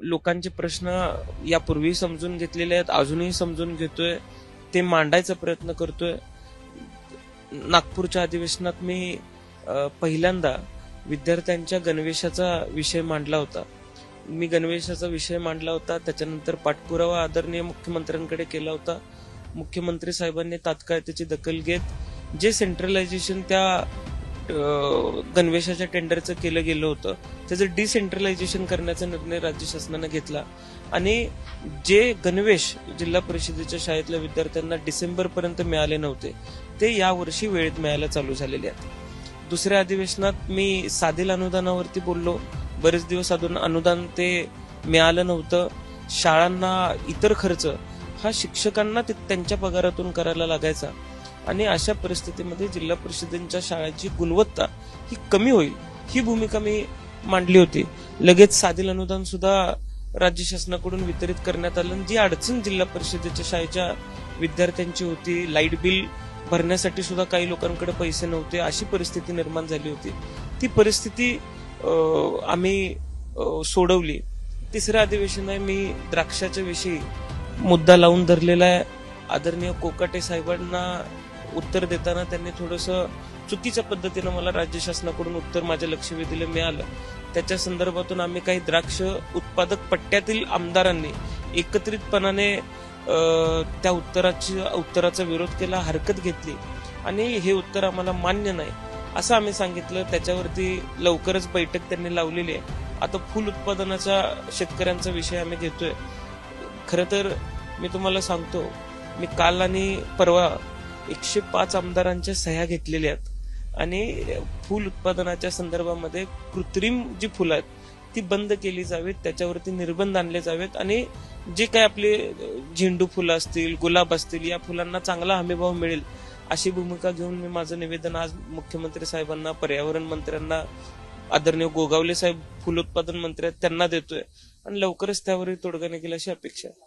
लोकांचे प्रश्न यापूर्वी समजून घेतलेले आहेत, अजूनही समजून घेतोय, ते मांडायचा प्रयत्न करतोय. नागपूरच्या अधिवेशनात मी पहिल्यांदा विद्यार्थ्यांच्या गणवेशाचा विषय मांडला होता. मी गणवेशाचा विषय मांडला होता, त्याच्यानंतर पाठपुरावा आदरणीय मुख्यमंत्र्यांकडे केला होता. मुख्यमंत्री साहेबांनी तात्काळ त्याची दखल घेत जे सेंट्रलायझेशन त्या गणवेशाच्या टेंडरचं केलं गेलं होतं त्याचं डिसेंट्रलायझेशन करण्याचा निर्णय राज्य शासनाने घेतला आणि जे गणवेश जिल्हा परिषदेच्या शाळेतल्या विद्यार्थ्यांना डिसेंबर पर्यंत मिळाले नव्हते ते यावर्षी वेळेत मिळायला चालू झालेले आहेत. दुसऱ्या अधिवेशनात मी साधील अनुदानावरती बोललो. बरेच दिवस अनुदान ते मिळालं नव्हतं. शाळांना इतर खर्च हा शिक्षकांना त्यांच्या पगारातून करायला लागायचा आणि अशा परिस्थितीमध्ये जिल्हा परिषदेच्या शाळेची गुणवत्ता ही कमी होईल ही भूमिका मी मांडली होती. लगेच साधील अनुदान सुद्धा राज्य शासनाकडून वितरित करण्यात आलं. जी अडचण जिल्हा परिषदेच्या शाळेच्या विद्यार्थ्यांची होती, लाईट बिल भरण्यासाठी सुद्धा काही लोकांकडे पैसे नव्हते, अशी परिस्थिती निर्माण झाली होती. ती परिस्थिती आम्ही सोडवली. तिसऱ्या अधिवेशन आहे मी द्राक्षाच्या विषयी मुद्दा लावून धरलेला आहे. आदरणीय कोकाटे साहेबांना उत्तर देताना त्यांनी थोडंसं चुकीच्या पद्धतीनं मला राज्य शासनाकडून उत्तर माझ्या लक्षवेधीला मिळालं. त्याच्या संदर्भातून आम्ही काही द्राक्ष उत्पादक पट्ट्यातील आमदारांनी एकत्रितपणाने त्या उत्तराचा विरोध केला, हरकत घेतली आणि हे उत्तर आम्हाला मान्य नाही असं आम्ही सांगितलं. त्याच्यावरती लवकरच बैठक त्यांनी लावलेली आहे. आता फूल उत्पादनाचा शेतकऱ्यांचा विषय आम्ही घेतोय. खरं तर मी तुम्हाला सांगतो, मी काल आणि परवा 105 आमदारांच्या सह्या घेतलेल्या आहेत आणि फूल उत्पादनाच्या संदर्भामध्ये कृत्रिम जी फुलं आहेत ती बंद केली जावीत, त्याच्यावरती निर्बंध आणले जावेत आणि जे काय आपले झेंडू फुलं असतील, गुलाब असतील, या फुलांना चांगला हमीभाव मिळेल अशी भूमिका घेऊन मी माझं निवेदन आज मुख्यमंत्री साहेबांना, पर्यावरण मंत्र्यांना, आदरणीय गोगावले साहेब फुल उत्पादन मंत्री आहेत त्यांना देतोय आणि लवकरच त्यावर तोडगा निघेल अशी अपेक्षा आहे.